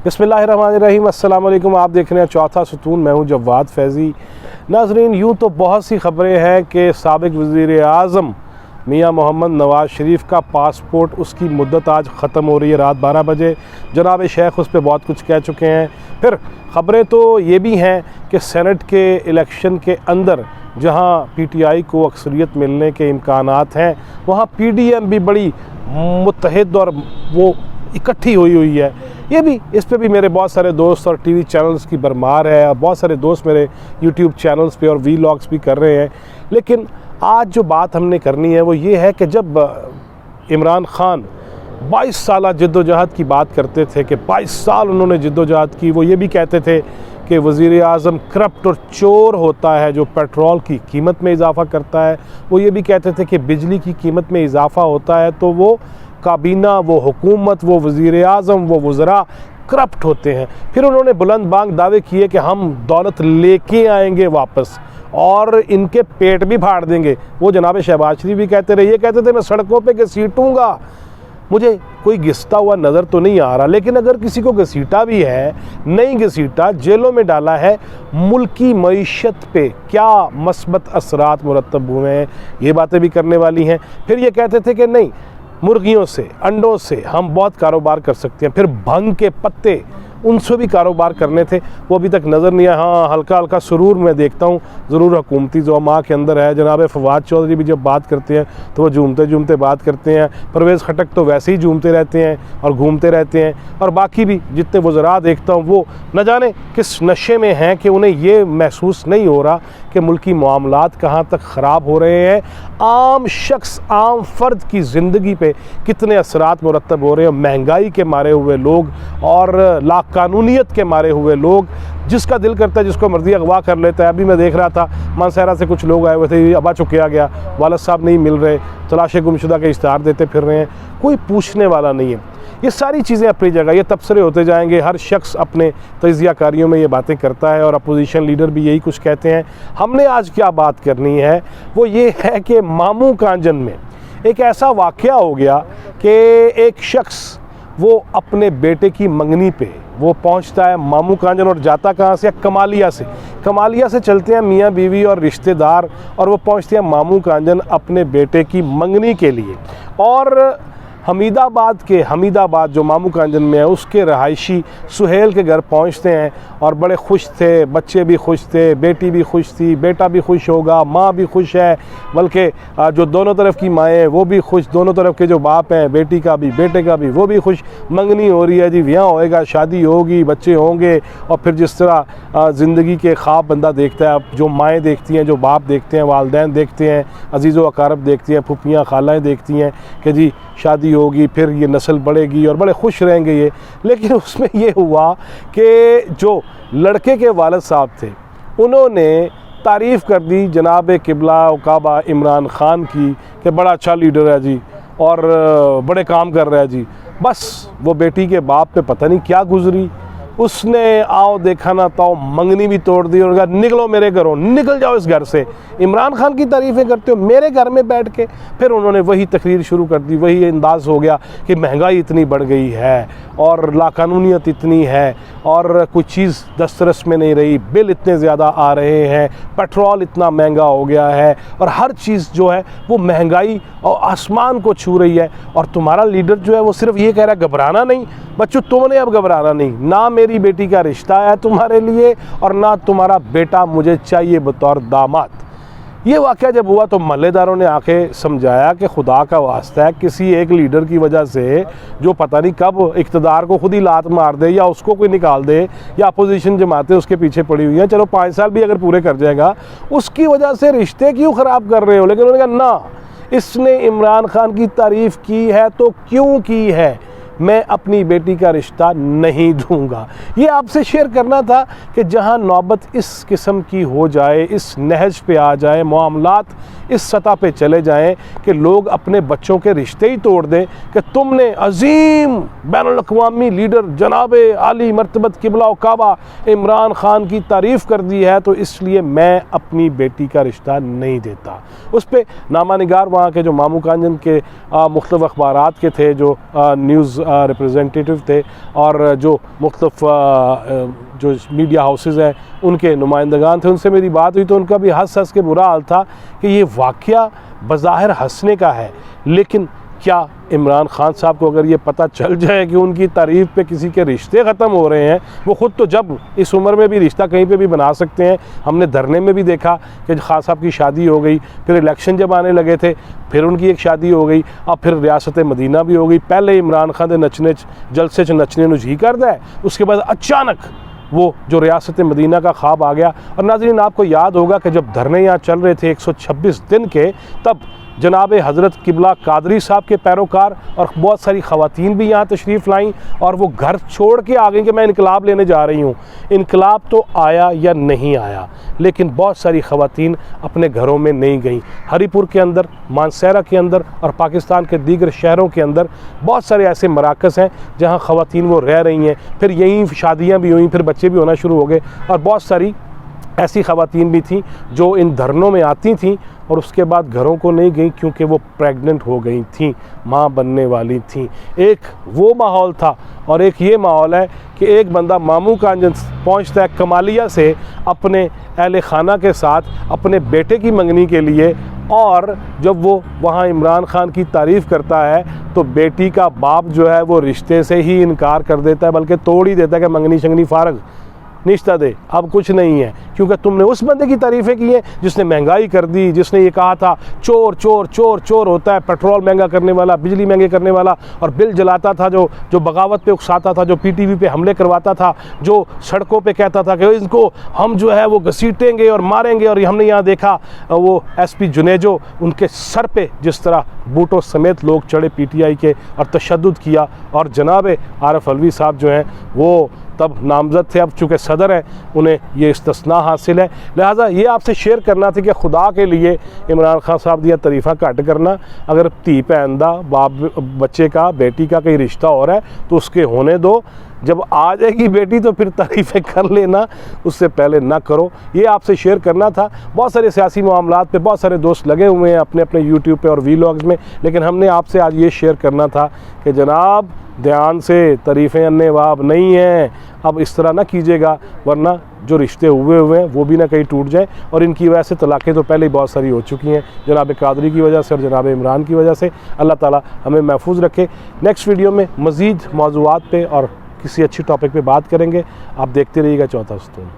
बिस्मिल्लाहिर्रहमानिर्रहीम, अस्सलाम वालेकुम। आप देख रहे हैं चौथा सतून, मैं हूं जवाद फैज़ी। नाज़रीन, यूँ तो बहुत सी खबरें हैं कि साबिक़ वज़ीराअज़म मियाँ मोहम्मद नवाज़ शरीफ का पासपोर्ट, उसकी मुद्दत आज ख़त्म हो रही है रात 12 बजे। जनाब शेख उस पर बहुत कुछ कह चुके हैं। फिर ख़बरें तो ये भी हैं कि सेनेट के इलेक्शन के अंदर जहाँ PTI को अक्सरियत मिलने के इम्कानात हैं, वहाँ PDM भी बड़ी मुत्तहिद और वो इकट्ठी हुई है। ये भी, इस पे भी मेरे बहुत सारे दोस्त और TV चैनल्स की भरमार है, और बहुत सारे दोस्त मेरे YouTube चैनल्स पे और व्लॉग्स भी कर रहे हैं। लेकिन आज जो बात हमने करनी है वो ये है कि जब इमरान खान 22 साल जद्दोजहद की बात करते थे कि 22 साल उन्होंने जद्दोजहद की, वो ये भी कहते थे कि वज़ीराअज़म करप्ट और चोर होता है जो पेट्रोल की कीमत में इजाफ़ा करता है। वो ये भी कहते थे कि बिजली की कीमत में इजाफ़ा होता है तो वो काबीना, वो हुकूमत, वो वज़ीराअज़म, वो वज़रा करप्ट होते हैं। फिर उन्होंने बुलंद बांग दावे किए कि हम दौलत लेके आएंगे वापस और इनके पेट भी फाड़ देंगे। वो जनाब शहबाज शरीफ भी कहते रहे, ये कहते थे मैं सड़कों पे घसीटूँगा। मुझे कोई घिसता हुआ नज़र तो नहीं आ रहा, लेकिन अगर किसी को घसीटा भी है, नहीं घसीटा, जेलों में डाला है, मुल्क की मईशत पे क्या मस्बत असरात मुरतब हुए हैं, ये बातें भी करने वाली हैं। फिर ये कहते थे कि नहीं, मुर्गियों से, अंडों से हम बहुत कारोबार कर सकते हैं। फिर भंग के पत्ते, उनसे भी कारोबार करने थे, वो अभी तक नज़र नहीं आया। हाँ, हल्का हल्का सुरूर मैं देखता हूँ ज़रूर हुकूमती ज़ोमा के अंदर है। जनाब फवाद चौधरी भी जब बात करते हैं तो वो झूमते झूमते बात करते हैं। परवेज़ खटक तो वैसे ही झूमते रहते हैं और घूमते रहते हैं। और बाकी भी जितने वज़रा देखता हूँ वो न जाने किस नशे में हैं कि उन्हें ये महसूस नहीं हो रहा कि मुल्की मामलात कहाँ तक ख़राब हो रहे हैं, आम शख्स, आम फ़र्द की ज़िंदगी पे कितने असरात मुरतब हो रहे हैं। महंगाई के मारे हुए लोग और लाकानूनियत के मारे हुए लोग, जिसका दिल करता है जिसको मर्ज़ी अगवा कर लेता है। अभी मैं देख रहा था मानसहरा से कुछ लोग आए हुए थे, अबा चुकिया गया, वालिद साहब नहीं मिल रहे, तलाशे गुमशुदा के इश्तिहार देते फिर रहे हैं, कोई पूछने वाला नहीं है। ये सारी चीज़ें अपनी जगह, ये तबसरे होते जाएंगे। हर शख्स अपने तजियाकारियों में ये बातें करता है और अपोजिशन लीडर भी यही कुछ कहते हैं। हमने आज क्या बात करनी है वो ये है कि मामू कांजन में एक ऐसा वाक़या हो गया कि एक शख्स वो अपने बेटे की मंगनी पे वो पहुंचता है मामू कांजन, और जाता कहाँ से? कमालिया से। कमालिया से चलते हैं मियाँ बीवी और रिश्तेदार, और वो पहुंचते हैं मामू कांजन अपने बेटे की मंगनी के लिए। और हमीदाबाद जो मामू कांजन में है, उसके रहायशी सुहेल के घर पहुंचते हैं और बड़े खुश थे, बच्चे भी खुश थे, बेटी भी खुश थी, बेटा भी खुश होगा, माँ भी खुश है, बल्कि जो दोनों तरफ की माएँ हैं वो भी खुश, दोनों तरफ के जो बाप हैं, बेटी का भी बेटे का भी, वो भी खुश। मंगनी हो रही है जी, ब्याह होएगा, शादी होगी, बच्चे होंगे। और फिर जिस तरह ज़िंदगी के ख्वाब बंदा देखता है, जो माएँ देखती हैं, जो बाप देखते हैं, वालदैन देखते हैं, अजीज़ व अकारब देखती हैं, फुफियाँ खालाएँ देखती हैं कि जी शादी होगी, फिर ये नस्ल बढ़ेगी और बड़े खुश रहेंगे ये। लेकिन उसमें ये हुआ कि जो लड़के के वालिद साहब थे उन्होंने तारीफ़ कर दी जनाब किबला उकाबा इमरान खान की कि बड़ा अच्छा लीडर है जी और बड़े काम कर रहा है जी। बस वो बेटी के बाप पे पता नहीं क्या गुजरी, उसने आओ देखा ना ताओ मंगनी भी तोड़ दी और कहा निकलो मेरे घरों, निकल जाओ इस घर से, इमरान खान की तारीफ़ें करते हो मेरे घर में बैठ के। फिर उन्होंने वही तकरीर शुरू कर दी, वही अंदाज़ हो गया कि महंगाई इतनी बढ़ गई है और लाकानूनियत इतनी है और कुछ चीज़ दस्तरस में नहीं रही, बिल इतने ज़्यादा आ रहे हैं, पेट्रोल इतना महंगा हो गया है और हर चीज़ जो है वो महंगाई और आसमान को छू रही है। और तुम्हारा लीडर जो है वो सिर्फ ये कह रहा है घबराना नहीं बच्चों, तुमने अब घबराना नहीं, ना मेरी बेटी का रिश्ता है तुम्हारे लिए और ना तुम्हारा बेटा मुझे चाहिए बतौर दामाद। ये वाक़या जब हुआ तो महल्लेदारों ने आके समझाया कि खुदा का वास्ता है, किसी एक लीडर की वजह से जो पता नहीं कब इक़्तिदार को खुद ही लात मार दे या उसको कोई निकाल दे या अपोजिशन जमातें उसके पीछे पड़ी हुई हैं, चलो 5 साल भी अगर पूरे कर जाएगा, उसकी वजह से रिश्ते क्यों ख़राब कर रहे हो। लेकिन उन्होंने कहा ना, इसने इमरान खान की तारीफ़ की है तो क्यों की है, मैं अपनी बेटी का रिश्ता नहीं दूंगा। ये आपसे शेयर करना था कि जहां नौबत इस किस्म की हो जाए, इस नहज पे आ जाए, मामलात इस सतह पे चले जाएं कि लोग अपने बच्चों के रिश्ते ही तोड़ दें कि तुमने अजीम बैनुल-अक़वामी लीडर जनाब आली मर्तबत किबला काबा इमरान खान की तारीफ़ कर दी है तो इसलिए मैं अपनी बेटी का रिश्ता नहीं देता। उस पर नामा निगार वहाँ के जो मामू कांजन के मुख्तलिफ़ अखबारात के थे, जो न्यूज़ रिप्रेजेंटेटिव थे और जो मुख्तलिफ जो मीडिया हाउसेस हैं उनके नुमाइंदगान थे, उनसे मेरी बात हुई तो उनका भी हंस के बुरा हाल था कि ये वाक़या बज़ाहिर हंसने का है, लेकिन क्या इमरान खान साहब को अगर ये पता चल जाए कि उनकी तारीफ़ पे किसी के रिश्ते ख़त्म हो रहे हैं, वो ख़ुद तो जब इस उम्र में भी रिश्ता कहीं पे भी बना सकते हैं। हमने धरने में भी देखा कि खान साहब की शादी हो गई, फिर इलेक्शन जब आने लगे थे फिर उनकी एक शादी हो गई, अब फिर रियासत मदीना भी हो गई। पहले इमरान खान दे नचने जलसे च नचने नू जी करदा है, उसके बाद अचानक वो जो रियासत मदीना का ख्वाब आ गया। और नाज़रीन, आपको याद होगा कि जब धरने यहाँ चल रहे थे 126 दिन के, तब जनाब हज़रत किबला कादरी साहब के पैरोकार और बहुत सारी ख़वातीन भी यहाँ तशरीफ़ लाईं और वो घर छोड़ के आ गई कि मैं इनकलाब लेने जा रही हूँ। इनकलाब तो आया या नहीं आया, लेकिन बहुत सारी ख़वातीन अपने घरों में नहीं गईं। हरीपुर के अंदर, मानसहरा के अंदर और पाकिस्तान के दीगर शहरों के अंदर बहुत सारे ऐसे मराकज़ हैं जहाँ ख़वातीन वो रह रही हैं। फिर यहीं शादियाँ भी हुईं, फिर बच्चे भी होना शुरू हो गए और बहुत सारी ऐसी ख़वातीन भी थीं जो इन धरनों में आती थीं और उसके बाद घरों को नहीं गई क्योंकि वो प्रेग्नेंट हो गई थीं, माँ बनने वाली थीं। एक वो माहौल था और एक ये माहौल है कि एक बंदा मामू का पहुँचता है कमालिया से अपने अहले खाना के साथ अपने बेटे की मंगनी के लिए, और जब वो वहाँ इमरान खान की तारीफ़ करता है तो बेटी का बाप जो है वो रिश्ते से ही इनकार कर देता है, बल्कि तोड़ ही देता है कि मंगनी शंगनी फारग निश्ता दे, अब कुछ नहीं है, क्योंकि तुमने उस बंदे की तारीफ़ें की हैं जिसने महंगाई कर दी, जिसने ये कहा था चोर चोर चोर चोर होता है, पेट्रोल महंगा करने वाला, बिजली महंगे करने वाला, और बिल जलाता था, जो बगावत पे उकसाता था, जो पीटीवी पे हमले करवाता था, जो सड़कों पे कहता था कि इनको हम जो है वो घसीटेंगे और मारेंगे। और हमने यहाँ देखा वो एसपी जुनेजो, उनके सर पे जिस तरह बूटों समेत लोग चढ़े पीटीआई के और तशद्दुद किया। और जनाब आरिफ अलवी साहब जो हैं वो तब नामज़द थे, अब चूँकि सदर हैं उन्हें ये इस्तिस्ना हासिल है। लिहाजा ये आपसे शेयर करना था कि खुदा के लिए इमरान खान साहब दिया तारीफ़ा घट करना। अगर धी भैन दा बाप बच्चे का बेटी का कहीं रिश्ता हो रहा है तो उसके होने दो, जब आ जाएगी बेटी तो फिर तारीफ़ें कर लेना, उससे पहले ना करो। ये आपसे शेयर करना था। बहुत सारे सियासी मामलात पे बहुत सारे दोस्त लगे हुए हैं अपने अपने यूट्यूब पे और वीलॉग्स में, लेकिन हमने आपसे आज ये शेयर करना था कि जनाब ध्यान से, तारीफ़ें अन्नेवाब नहीं हैं, अब इस तरह ना कीजिएगा, वरना जो रिश्ते हुए हैं वो भी ना कहीं टूट जाए। और इनकी वजह से तलाक़ें तो पहले ही बहुत सारी हो चुकी हैं, जनाब कादरी की वजह से और जनाब इमरान की वजह से। अल्लाह ताला हमें महफूज रखे। नेक्स्ट वीडियो में मज़ीद मौज़ूआत पे और किसी अच्छी टॉपिक पे बात करेंगे। आप देखते रहिएगा चौथा सतून।